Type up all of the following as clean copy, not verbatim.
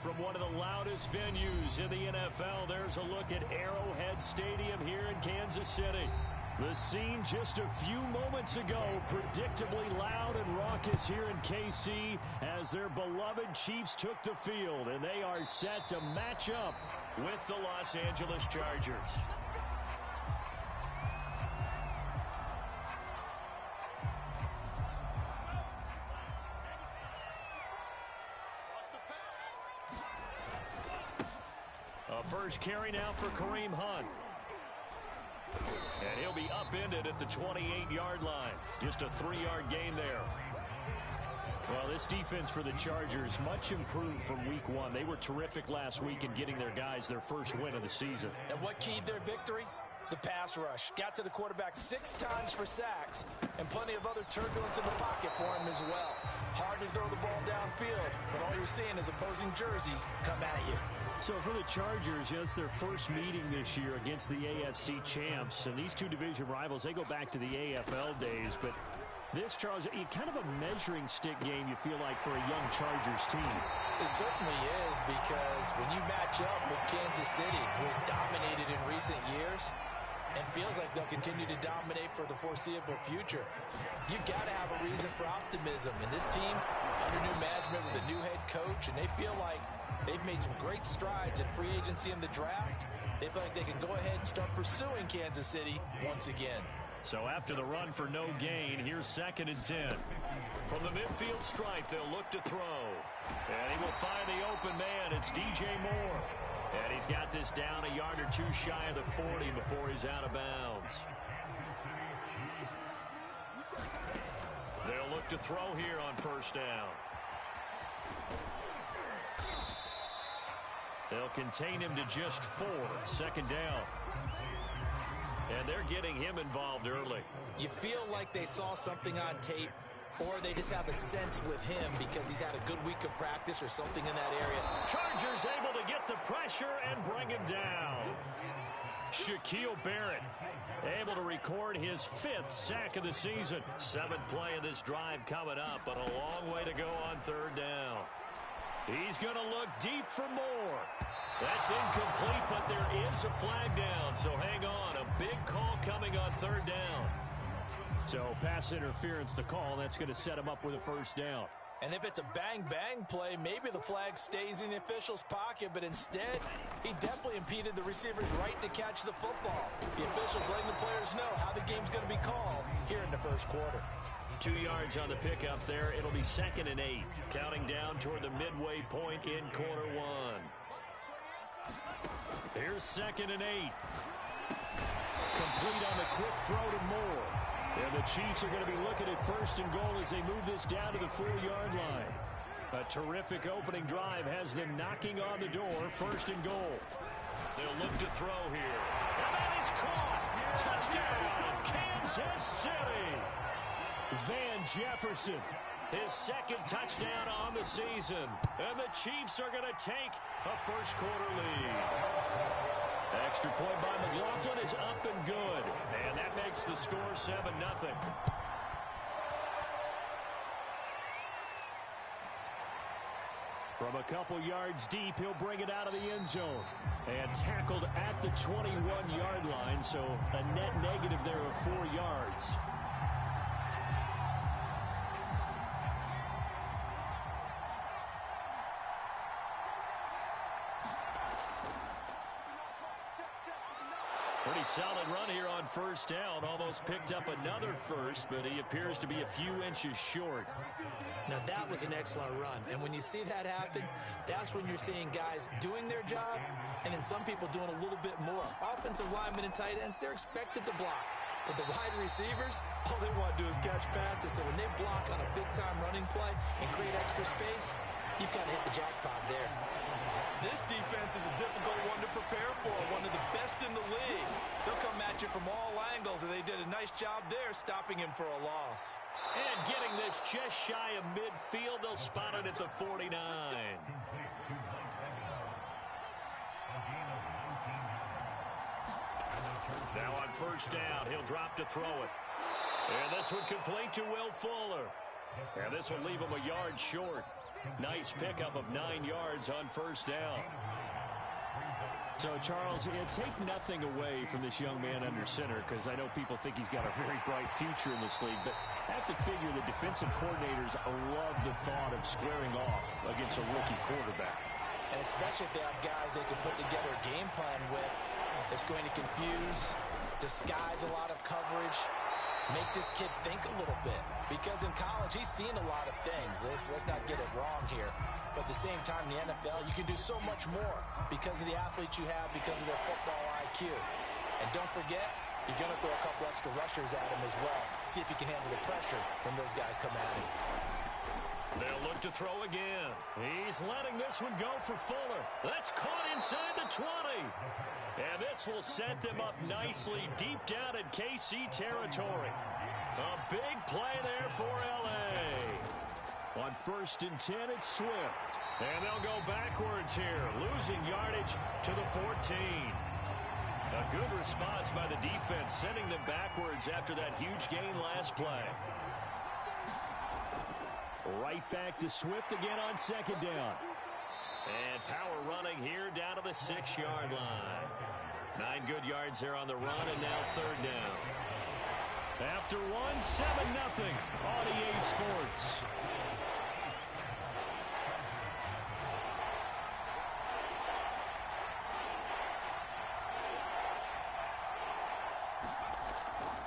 From one of the loudest venues in the NFL, there's a look at Arrowhead Stadium here in Kansas City. The scene just a few moments ago, predictably loud and raucous here in KC as their beloved Chiefs took the field, and they are set to match up with the Los Angeles Chargers. First carry now for Kareem Hunt. And he'll be upended at the 28-yard line. Just a 3-yard gain there. Well, this defense for the Chargers, much improved from week one. They were terrific last week in getting their guys their first win of the season. And what keyed their victory? The pass rush. Got to the quarterback 6 times for sacks, and plenty of other turbulence in the pocket for him as well. Hard to throw the ball downfield, but all you're seeing is opposing jerseys come at you. So for the Chargers, it's their first meeting this year against the AFC champs. And these two division rivals, they go back to the AFL days. But this, Charles, kind of a measuring stick game, you feel like, for a young Chargers team. It certainly is, because when you match up with Kansas City, who has dominated in recent years, and feels like they'll continue to dominate for the foreseeable future, you've got to have a reason for optimism. And this team, under new management with a new head coach, and they feel like they've made some great strides in free agency in the draft. They feel like they can go ahead and start pursuing Kansas City once again. So after the run for no gain, here's 2nd and 10. From the midfield stripe, they'll look to throw. And he will find the open man. It's DJ Moore. And he's got this down a yard or two shy of the 40 before he's out of bounds. They'll look to throw here on first down. They'll contain him to just 4. 2nd down. And they're getting him involved early. You feel like they saw something on tape, or they just have a sense with him because he's had a good week of practice or something in that area. Chargers able to get the pressure and bring him down. Shaquille Barrett able to record his 5th sack of the season. 7th play of this drive coming up, but a long way to go on 3rd down. He's going to look deep for more. That's incomplete, but there is a flag down, so hang on. A big call coming on 3rd down. So pass interference the call. That's going to set him up with a first down. And if it's a bang-bang play, maybe the flag stays in the official's pocket, but instead, he definitely impeded the receiver's right to catch the football. The officials letting the players know how the game's going to be called here in the first quarter. 2 yards on the pickup there. It'll be 2nd and 8. Counting down toward the midway point in quarter one. Here's 2nd and 8. Complete on the quick throw to Moore. And the Chiefs are going to be looking at 1st and goal as they move this down to the 4-yard line. A terrific opening drive has them knocking on the door. 1st and goal. They'll look to throw here. And that is caught. Touchdown, Kansas City. Van Jefferson, his 2nd touchdown on the season. And the Chiefs are going to take a first quarter lead. Extra point by McLaughlin is up and good. And that makes the score 7-0. From a couple yards deep, he'll bring it out of the end zone. And tackled at the 21-yard line, so a net negative there of 4 yards. Pretty solid run here on first down. Almost picked up another first, but he appears to be a few inches short. Now, that was an excellent run. And when you see that happen, that's when you're seeing guys doing their job and then some people doing a little bit more. Offensive linemen and tight ends, they're expected to block. But the wide receivers, all they want to do is catch passes. So when they block on a big-time running play and create extra space, you've got to hit the jackpot there. This defense is a difficult one to prepare for, one of the best in the league. They'll come at you from all angles, and they did a nice job there stopping him for a loss. And getting this just shy of midfield, they'll spot it at the 49. Now on first down, he'll drop to throw it. And this one complete to Will Fuller. And this will leave him a yard short. Nice pickup of 9 yards on first down. So, Charles, take nothing away from this young man under center, because I know people think he's got a very bright future in this league, but I have to figure the defensive coordinators love the thought of squaring off against a rookie quarterback. And especially if they have guys they can put together a game plan with, it's going to confuse, disguise a lot of coverage, make this kid think a little bit. Because in college, he's seen a lot of things. Let's not get it wrong here. But at the same time, in the NFL, you can do so much more because of the athletes you have, because of their football IQ. And don't forget, you're going to throw a couple extra rushers at him as well. See if he can handle the pressure when those guys come at him. They'll look to throw again. He's letting this one go for Fuller. That's caught inside the 20. And this will set them up nicely deep down in KC territory. A big play there for L.A. On 1st and 10, it's Swift. And they'll go backwards here, losing yardage to the 14. A good response by the defense, sending them backwards after that huge gain last play. Right back to Swift again on 2nd down. And power running here down to the 6-yard line. 9 good yards there on the run, and now 3rd down. After 7-0 on EA Sports.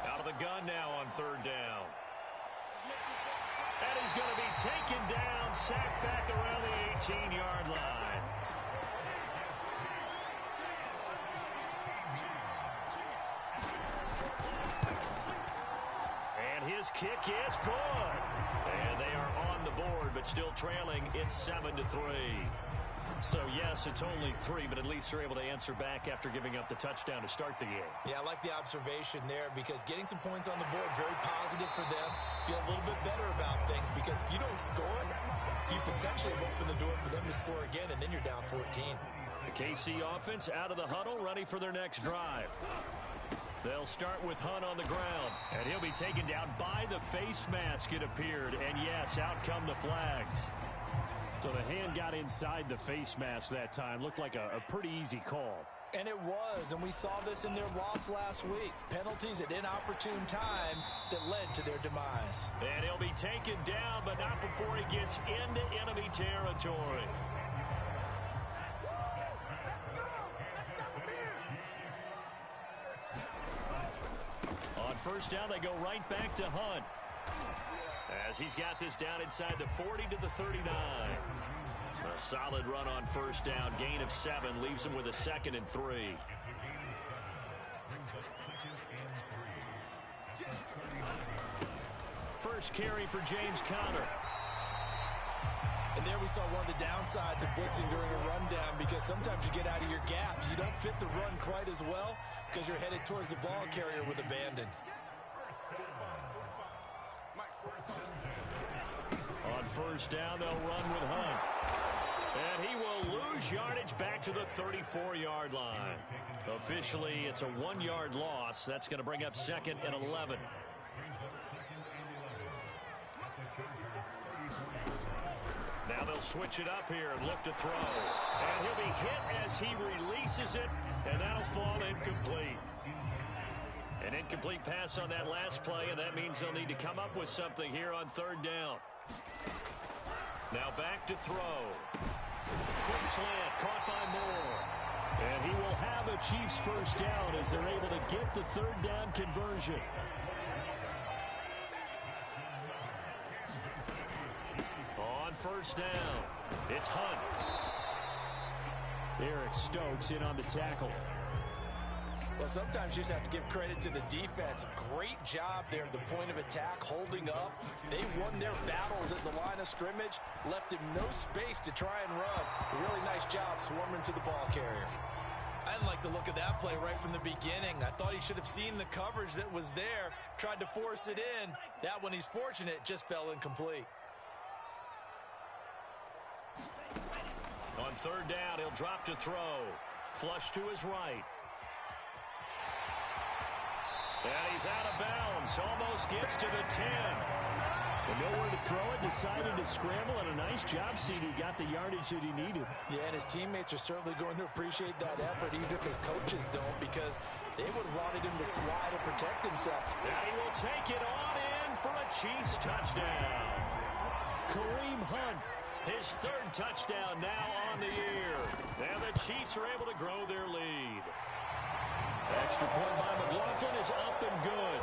Out of the gun now on 3rd down. And he's going to be taken down, sacked back around the 18-yard line. And his kick is good. And they are on the board, but still trailing. It's 7-3. So, yes, it's only 3, but at least they're able to answer back after giving up the touchdown to start the game. Yeah, I like the observation there, because getting some points on the board, very positive for them. Feel a little bit better about things, because if you don't score, you potentially have opened the door for them to score again, and then you're down 14. The KC offense out of the huddle, ready for their next drive. They'll start with Hunt on the ground, and he'll be taken down by the face mask, it appeared. And, yes, out come the flags. So the hand got inside the face mask that time. Looked like a pretty easy call. And it was, and we saw this in their loss last week. Penalties at inopportune times that led to their demise. And he'll be taken down, but not before he gets into enemy territory. On 1st down, they go right back to Hunt, as he's got this down inside the 40 to the 39. A solid run on 1st down. Gain of 7 leaves him with a 2nd and 3. First carry for James Conner. And there we saw one of the downsides of blitzing during a rundown, because sometimes you get out of your gaps. You don't fit the run quite as well because you're headed towards the ball carrier with abandon. On 1st down, they'll run with Hunt. And he will lose yardage back to the 34-yard line. Officially, it's a 1-yard loss. That's going to bring up 2nd and 11. Now they'll switch it up here and look to throw. And he'll be hit as he releases it, and that'll fall incomplete. An incomplete pass on that last play, and that means they'll need to come up with something here on 3rd down. Now back to throw. Quick slant, caught by Moore. And he will have a Chiefs 1st down as they're able to get the 3rd down conversion. On 1st down, it's Hunt. Eric Stokes in on the tackle. Well, sometimes you just have to give credit to the defense. Great job there at the point of attack, holding up. They won their battles at the line of scrimmage, left him no space to try and run. A really nice job swarming to the ball carrier. I didn't like the look of that play right from the beginning. I thought he should have seen the coverage that was there, tried to force it in. That one, he's fortunate, just fell incomplete. On 3rd down, he'll drop to throw. Flush to his right. And he's out of bounds. Almost gets to the 10. And nowhere to throw it, decided to scramble, and a nice job seeing he got the yardage that he needed. Yeah, and his teammates are certainly going to appreciate that effort, even if his coaches don't, because they would have wanted him to slide and protect himself. Now he will take it on in for a Chiefs touchdown. Kareem Hunt, his third touchdown now on the year. And the Chiefs are able to grow their lead. Extra point by McLaughlin is up and good.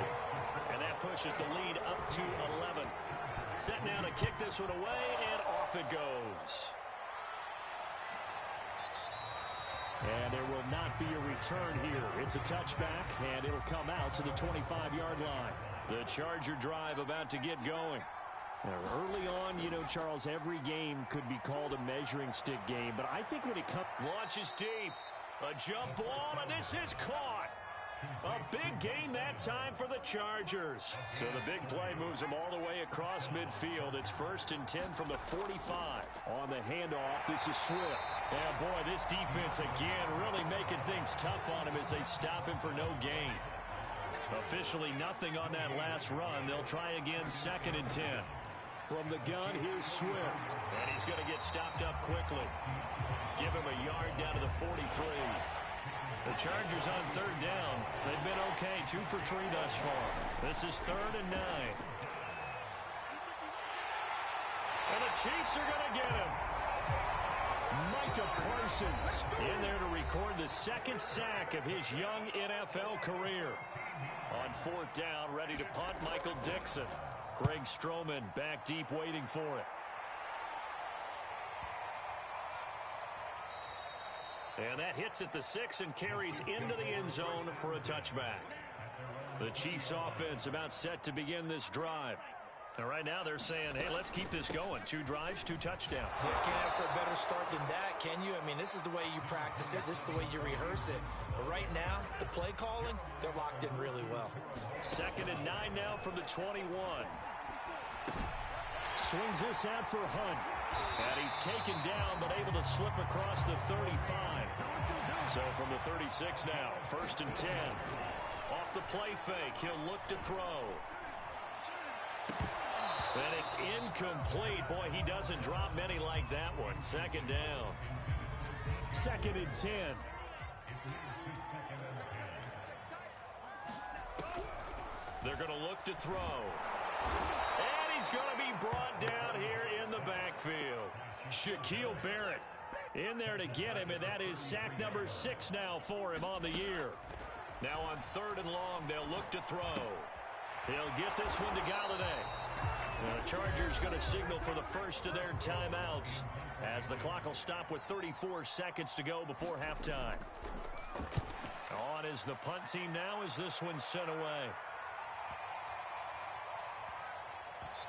And that pushes the lead up to 11. Set now to kick this one away, and off it goes. And there will not be a return here. It's a touchback, and it'll come out to the 25-yard line. The Charger drive about to get going. Now, early on, you know, Charles, every game could be called a measuring stick game, but I think when it comes... Launches deep. A jump ball, and this is caught. A big gain that time for the Chargers. So the big play moves them all the way across midfield. It's 1st and 10 from the 45. On the handoff, this is Swift. And boy, this defense again really making things tough on him as they stop him for no gain. Officially nothing on that last run. They'll try again 2nd and 10. From the gun, here's Swift. And he's going to get stopped up quickly. Give him a yard down to the 43. The Chargers on 3rd down. They've been okay, 2 for 3 thus far. This is 3rd and 9. And the Chiefs are going to get him. Micah Parsons in there to record the 2nd sack of his young NFL career. On 4th down, ready to punt, Michael Dixon. Greg Stroman back deep waiting for it. And that hits at the 6 and carries into the end zone for a touchback. The Chiefs offense about set to begin this drive. And right now they're saying, hey, let's keep this going. 2 drives, 2 touchdowns. Yeah, can't ask for a better start than that, can you? I mean, this is the way you practice it. This is the way you rehearse it. But right now, the play calling, they're locked in really well. 2nd and 9 now from the 21. Swings this out for Hunt. And he's taken down, but able to slip across the 35. So from the 36 now, 1st and 10. Off the play fake, he'll look to throw. And it's incomplete. Boy, he doesn't drop many like that one. 2nd down. 2nd and 10. They're going to look to throw. And he's going to be brought down here in the backfield. Shaquille Barrett in there to get him, and that is sack number 6 now for him on the year. Now on 3rd and long, they'll look to throw. He'll get this one to Galladay. The Chargers going to signal for the first of their timeouts as the clock will stop with 34 seconds to go before halftime. On is the punt team now as this one's sent away.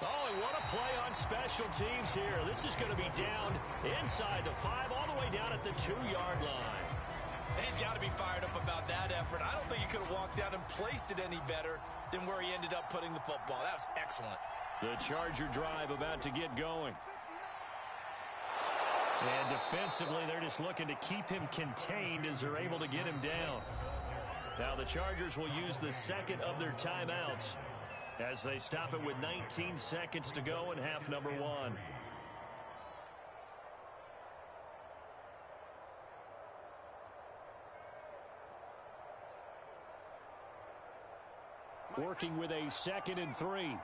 Oh, and what a play on special teams here. This is going to be down inside the 5, all the way down at the 2-yard line. He's got to be fired up about that effort. I don't think he could have walked out and placed it any better than where he ended up putting the football. That was excellent. The Charger drive about to get going. And defensively, they're just looking to keep him contained as they're able to get him down. Now the Chargers will use the 2nd of their timeouts as they stop it with 19 seconds to go in half number 1. Working with a 2nd and 3.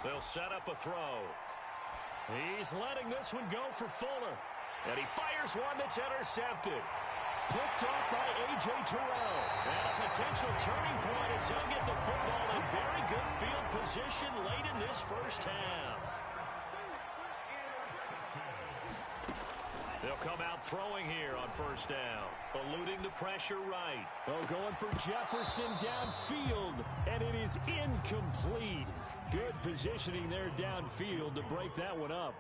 They'll set up a throw. He's letting this one go for Fuller. And he fires one that's intercepted. Picked off by A.J. Terrell. And a potential turning point as he'll get the football in very good field position late in this first half. They'll come out throwing here on 1st down. Eluding the pressure right. Oh, going for Jefferson downfield. And it is incomplete. Good positioning there downfield to break that one up.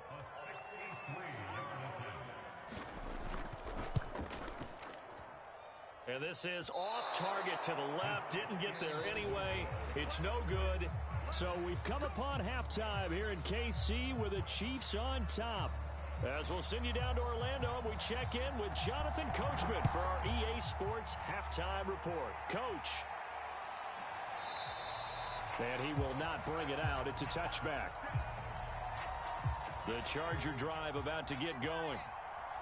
And this is off target to the left. Didn't get there anyway. It's no good. So we've come upon halftime here in KC with the Chiefs on top. As we'll send you down to Orlando, we check in with Jonathan Coachman for our EA Sports Halftime Report. Coach. And he will not bring it out. It's a touchback. The Charger drive about to get going.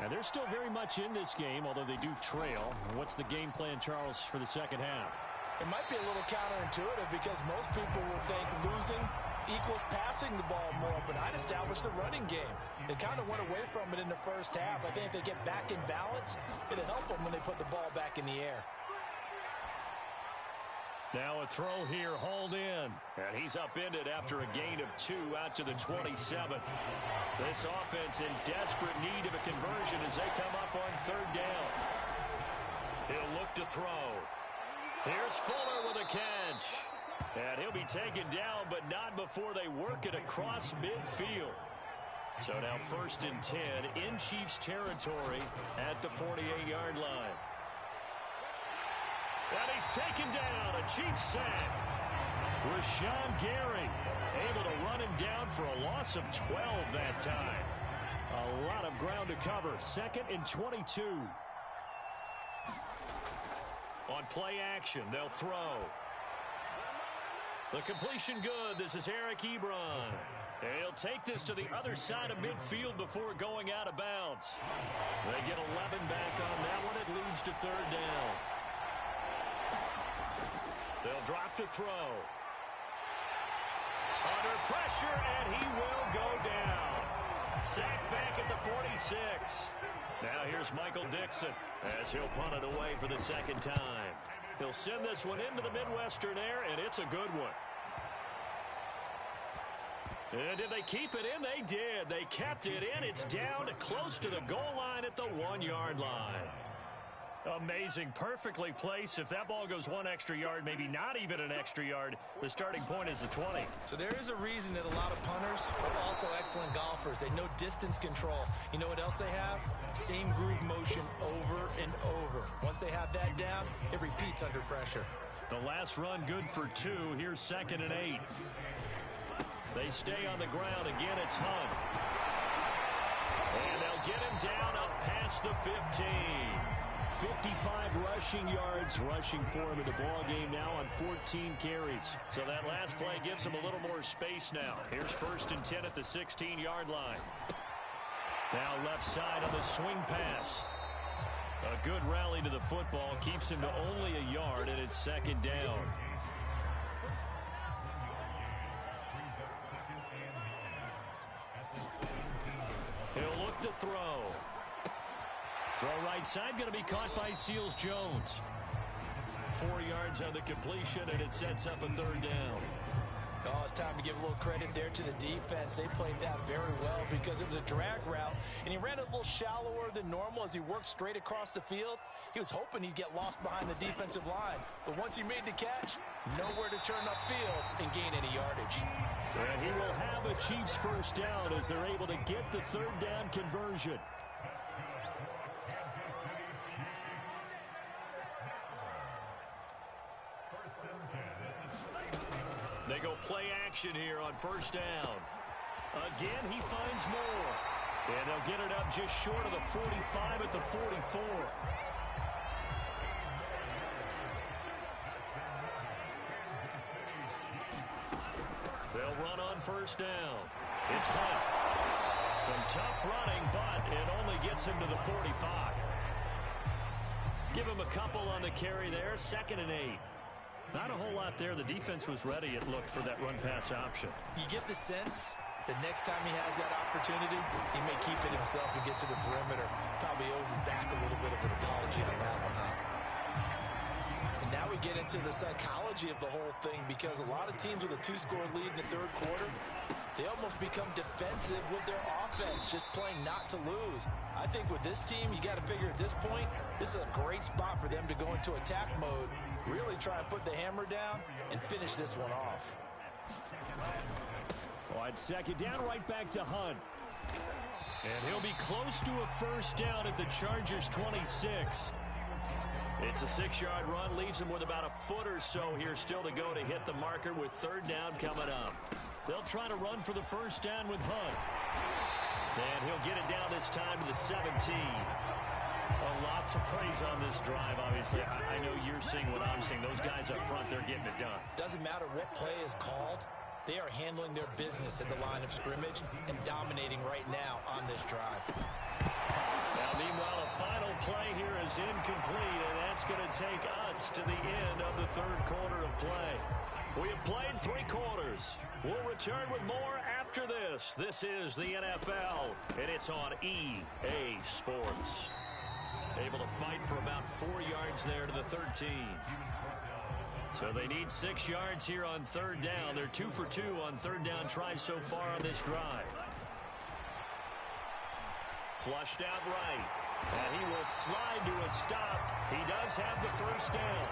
And they're still very much in this game, although they do trail. What's the game plan, Charles, for the second half? It might be a little counterintuitive because most people will think losing equals passing the ball more, but I'd establish the running game. They kind of went away from it in the first half. I think if they get back in balance, it'll help them when they put the ball back in the air. Now a throw here, hauled in. And he's upended after a gain of 2 out to the 27. This offense in desperate need of a conversion as they come up on third down. He'll look to throw. Here's Fuller with a catch. And he'll be taken down, but not before they work it across midfield. So now 1st and 10 in Chiefs territory at the 48-yard line. And he's taken down, a Chiefs sack. Rashawn Gary able to run him down for a loss of 12 that time. A lot of ground to cover. 2nd and 22. On play action, they'll throw. The completion good. This is Eric Ebron. He'll take this to the other side of midfield before going out of bounds. They get 11 back on that one. It leads to 3rd down. They'll drop to throw. Under pressure, and he will go down. Sacked back at the 46. Now here's Michael Dixon as he'll punt it away for the 2nd time. He'll send this one into the Midwestern air, and it's a good one. And did they keep it in? They did. They kept it in. It's down close to the goal line at the 1-yard line. Amazing. Perfectly placed. If that ball goes 1 extra yard, maybe not even an extra yard, the starting point is the 20. So there is a reason that a lot of punters are also excellent golfers. They know distance control. You know what else they have? Same groove motion over and over. Once they have that down, it repeats under pressure. The last run good for 2. Here's 2nd and 8. They stay on the ground. Again, it's Hunt. And they'll get him down up past the 15. 55 rushing yards rushing for him in the ball game now on 14 carries. So that last play gives him a little more space now. Here's 1st and 10 at the 16-yard line. Now left side on the swing pass. A good rally to the football keeps him to only a yard, and it's 2nd down. He'll look to throw. Throw right side, going to be caught by Seals-Jones. 4 yards on the completion, and it sets up a 3rd down. Oh, it's time to give a little credit there to the defense. They played that very well because it was a drag route, and he ran it a little shallower than normal as he worked straight across the field. He was hoping he'd get lost behind the defensive line, but once he made the catch, nowhere to turn upfield and gain any yardage. And he will have a Chiefs 1st down as they're able to get the 3rd down conversion. They go play action here on 1st down. Again, he finds more. And they'll get it up just short of the 45 at the 44. They'll run on 1st down. It's Hunt. Some tough running, but it only gets him to the 45. Give him a couple on the carry there. 2nd and 8. Not a whole lot there. The defense was ready, it looked, for that run-pass option. You get the sense that next time he has that opportunity, he may keep it himself and get to the perimeter. Probably owes his back a little bit of an apology on that one, huh? And now we get into the psychology of the whole thing because a lot of teams with a 2-score lead in the 3rd quarter, they almost become defensive with their offense, just playing not to lose. I think with this team, you got to figure at this point, this is a great spot for them to go into attack mode, really try and put the hammer down and finish this one off. On 2nd down, right back to Hunt. And he'll be close to a 1st down at the Chargers' 26. It's a 6-yard run, leaves him with about a foot or so here still to go to hit the marker with 3rd down coming up. They'll try to run for the 1st down with Hunt. And he'll get it down this time to the 17. Lots of praise on this drive, obviously. I know you're seeing what I'm seeing. Those guys up front, they're getting it done. Doesn't matter what play is called. They are handling their business at the line of scrimmage and dominating right now on this drive. Now, meanwhile, a final play here is incomplete, and that's going to take us to the end of the third quarter of play. We have played 3 quarters. We'll return with more after this. This is the NFL, and it's on EA Sports. Able to fight for about 4 yards there to the 13. So they need 6 yards here on third down. They're 2 for 2 on third down tries so far on this drive. Flushed out right. And he will slide to a stop. He does have the first down.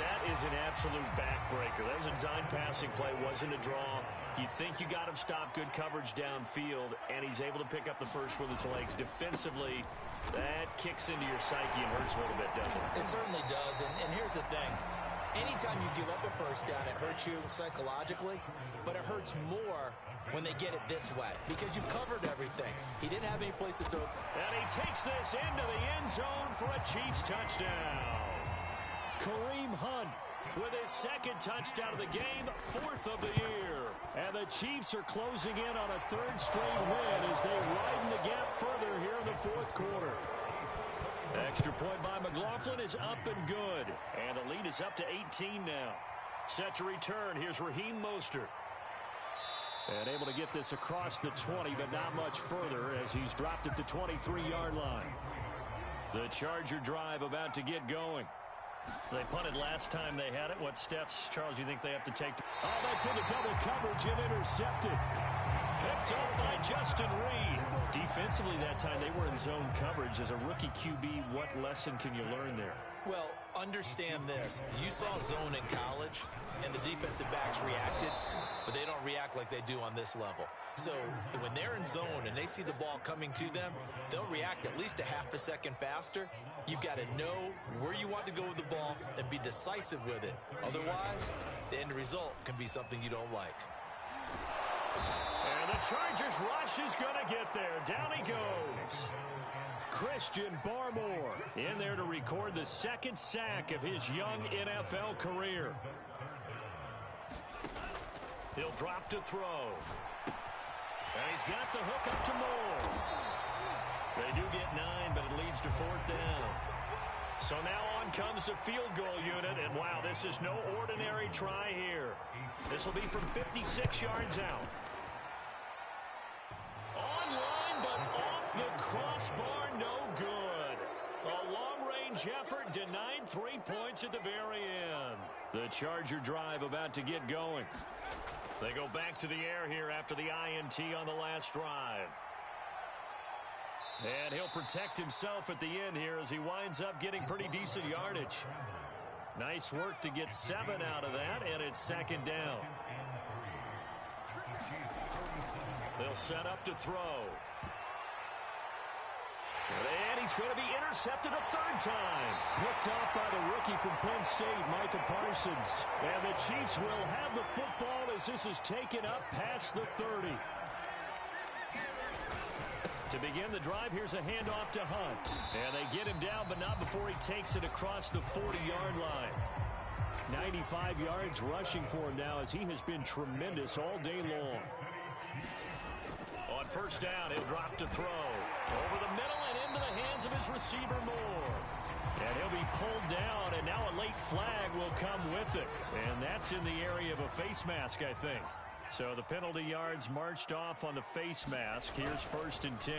That is an absolute backbreaker. That was a design passing play. Wasn't a draw. You think you got him stopped. Good coverage downfield. And he's able to pick up the first with his legs. Defensively, that kicks into your psyche and hurts a little bit, doesn't it? It certainly does. And here's the thing. Anytime you give up a first down, it hurts you psychologically. But it hurts more when they get it this way, because you've covered everything. He didn't have any place to throw. And he takes this into the end zone for a Chiefs touchdown. Kareem Hunt with his second touchdown of the game, 4th of the year. And the Chiefs are closing in on a 3rd straight win as they widen the gap further here in the 4th quarter. Extra point by McLaughlin is up and good. And the lead is up to 18 now. Set to return. Here's Raheem Mostert. And able to get this across the 20, but not much further as he's dropped it to 23-yard line. The Charger drive about to get going. They punted last time they had it. What steps, Charles, you think they have to take? Oh, that's into double coverage and intercepted. Picked up by Justin Reed. Defensively that time, they were in zone coverage. As a rookie QB, what lesson can you learn there? Well, understand this. You saw zone in college, and the defensive backs reacted, but they don't react like they do on this level. So when they're in zone and they see the ball coming to them, they'll react at least a half a second faster. You've got to know where you want to go with the ball and be decisive with it. Otherwise, the end result can be something you don't like. And the Chargers rush is going to get there. Down he goes. Christian Barmore in there to record the 2nd sack of his young NFL career. He'll drop to throw. And he's got the hook up to Moore. They do get 9, but it leads to 4th down. So now on comes the field goal unit, and wow, this is no ordinary try here. This will be from 56 yards out. Online, but off the crossbar, no good. A long-range effort denied 3 points at the very end. The Charger drive about to get going. They go back to the air here after the INT on the last drive. And he'll protect himself at the end here as he winds up getting pretty decent yardage. Nice work to get 7 out of that, and it's 2nd down. They'll set up to throw. And he's going to be intercepted a 3rd time. Picked off by the rookie from Penn State, Micah Parsons. And the Chiefs will have the football as this is taken up past the 30. To begin the drive, here's a handoff to Hunt. And they get him down, but not before he takes it across the 40-yard line. 95 yards rushing for him now as he has been tremendous all day long. On 1st down, he'll drop to throw. Over the middle and into the hands of his receiver, Moore. And he'll be pulled down, and now a late flag will come with it. And that's in the area of a face mask, I think. So the penalty yards marched off on the face mask. Here's 1st and 10.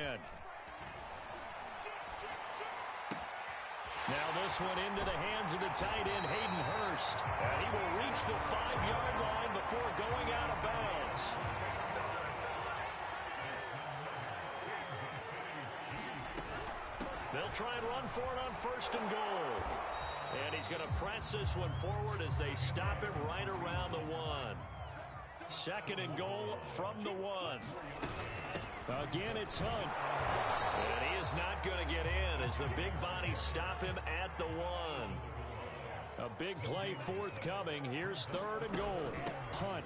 Now this one into the hands of the tight end, Hayden Hurst. And he will reach the 5-yard line before going out of bounds. They'll try and run for it on 1st and goal. And he's going to press this one forward as they stop him right around the 1. 2nd and goal from the 1. Again, it's Hunt. And he is not going to get in as the big bodies stop him at the 1. A big play forthcoming. Here's 3rd and goal. Hunt.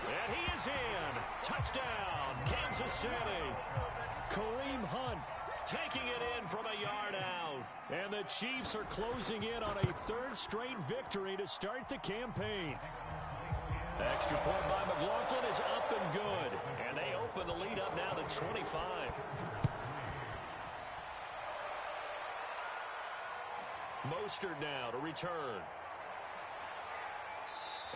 And he is in. Touchdown, Kansas City. taking it in from a yard out. And the Chiefs are closing in on a third straight victory to start the campaign. Extra point by McLaughlin is up and good. And they open the lead up now to 25. Mostert now to return.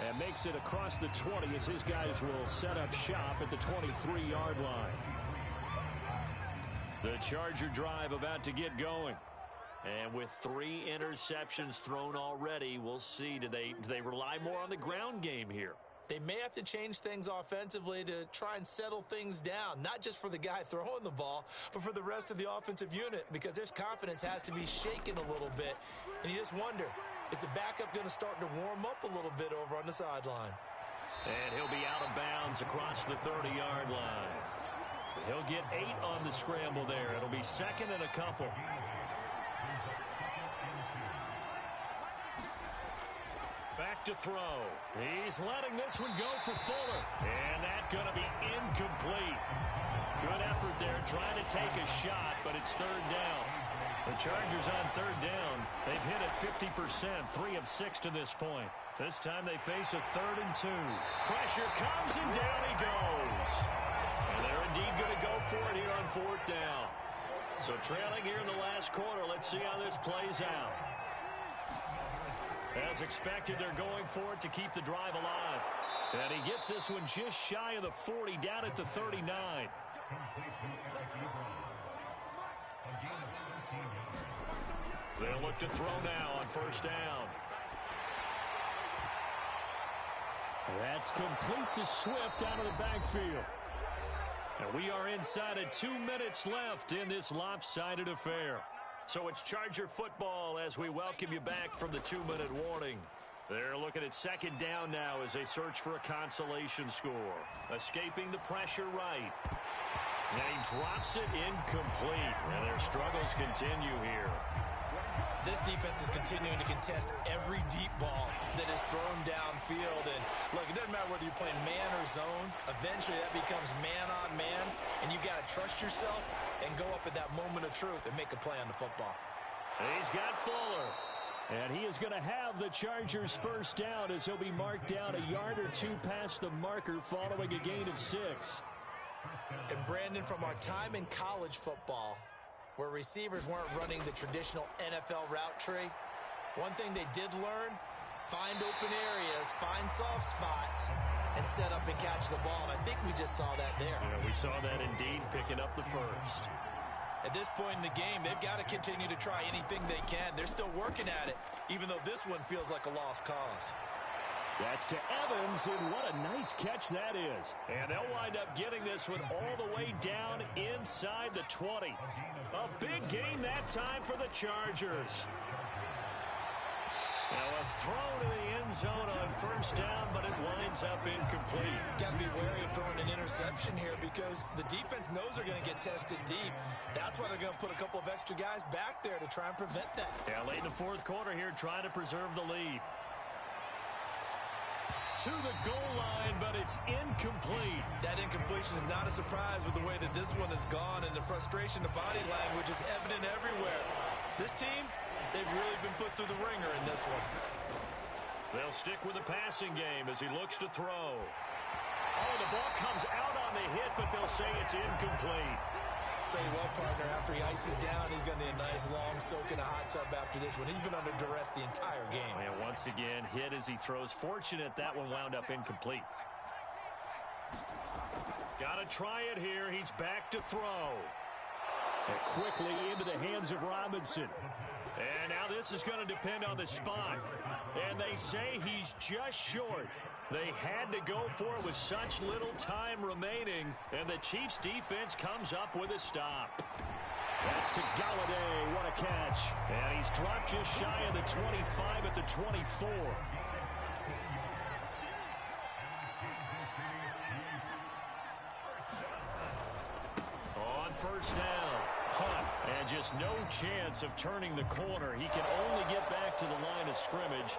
And makes it across the 20 as his guys will set up shop at the 23-yard line. The Charger drive about to get going. And with 3 interceptions thrown already, we'll see. Do they rely more on the ground game here? They may have to change things offensively to try and settle things down, not just for the guy throwing the ball, but for the rest of the offensive unit, because their confidence has to be shaken a little bit. And you just wonder, is the backup going to start to warm up a little bit over on the sideline? And he'll be out of bounds across the 30-yard line. He'll get 8 on the scramble there. It'll be second and a couple. Back to throw. He's letting this one go for Fuller. And that's going to be incomplete. Good effort there trying to take a shot, but it's third down. The Chargers on third down. They've hit it 50%, 3 of 6 to this point. This time they face a 3rd and 2. Pressure comes and down he goes. And they're indeed going to go for it here on 4th down. So trailing here in the last quarter, let's see how this plays out. As expected, they're going for it to keep the drive alive. And he gets this one just shy of the 40, down at the 39. They'll look to throw now on 1st down. That's complete to Swift out of the backfield. And we are inside of 2 minutes left in this lopsided affair. So it's Charger football as we welcome you back from the 2-minute warning. They're looking at 2nd down now as they search for a consolation score. Escaping the pressure right. And he drops it incomplete. And their struggles continue here. This defense is continuing to contest every deep ball that is thrown downfield. And look, it doesn't matter whether you're playing man or zone. Eventually that becomes man on man. And you've got to trust yourself and go up at that moment of truth and make a play on the football. He's got Fuller. And he is going to have the Chargers 1st down as he'll be marked down a yard or 2 past the marker following a gain of 6. And Brandon, from our time in college football, where receivers weren't running the traditional NFL route tree, one thing they did learn, find open areas, find soft spots, and set up and catch the ball. And I think we just saw that there. Yeah, we saw that indeed, picking up the 1st. At this point in the game, they've got to continue to try anything they can. They're still working at it, even though this one feels like a lost cause. That's to Evans, and what a nice catch that is. And they'll wind up getting this one all the way down inside the 20. A big gain that time for the Chargers. Now a throw to the end zone on 1st down, but it winds up incomplete. Got to be wary of throwing an interception here because the defense knows they're going to get tested deep. That's why they're going to put a couple of extra guys back there to try and prevent that. Yeah, late in the 4th quarter here, trying to preserve the lead. To the goal line, but it's incomplete. That incompletion is not a surprise with the way that this one has gone, and the frustration, the body language is evident everywhere. This team, they've really been put through the ringer in this one. They'll stick with the passing game as he looks to throw. Oh, the ball comes out on the hit, but they'll say it's incomplete. Tell you what, partner, after he ices down, he's going to need a nice long soak in a hot tub after this one. He's been under duress the entire game. And once again, hit as he throws. Fortunate that one wound up incomplete. Got to try it here. He's back to throw. And quickly into the hands of Robinson. And now this is going to depend on the spot. And they say he's just short. They had to go for it with such little time remaining, and the Chiefs' defense comes up with a stop. That's to Golladay. What a catch. And he's dropped just shy of the 25 at the 24. On 1st down, Hunt, and just no chance of turning the corner. He can only get back to the line of scrimmage.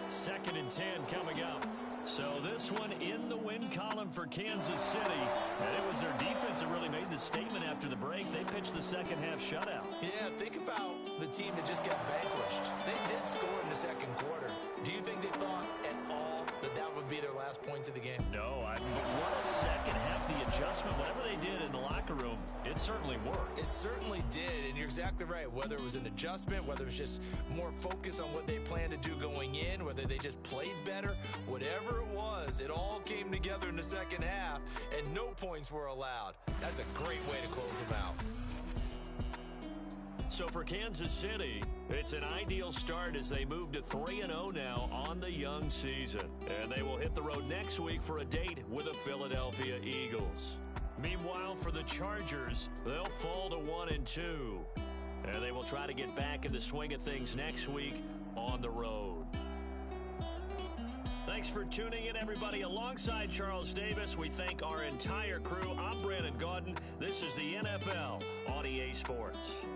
2nd and 10 coming up. So this one in the win column for Kansas City. And it was their defense that really made the statement after the break. They pitched the second half shutout. Yeah, think about the team that just got vanquished. They did score in the second quarter. Do you think they thought at all that that would be their last points of the game? No, but what a second half. The adjustment, whatever they did in the locker room, it certainly worked. It certainly did, and you're exactly right. Whether it was an adjustment, whether it was just more focus on what they planned to do going in, whether they just played better, whatever it was, it all came together in the second half, and no points were allowed. That's a great way to close them out. So for Kansas City, it's an ideal start as they move to 3-0 now on the young season. And they will hit the road next week for a date with the Philadelphia Eagles. Meanwhile, for the Chargers, they'll fall to 1-2. And they will try to get back in the swing of things next week on the road. Thanks for tuning in, everybody. Alongside Charles Davis, we thank our entire crew. I'm Brandon Gaudin. This is the NFL on EA Sports.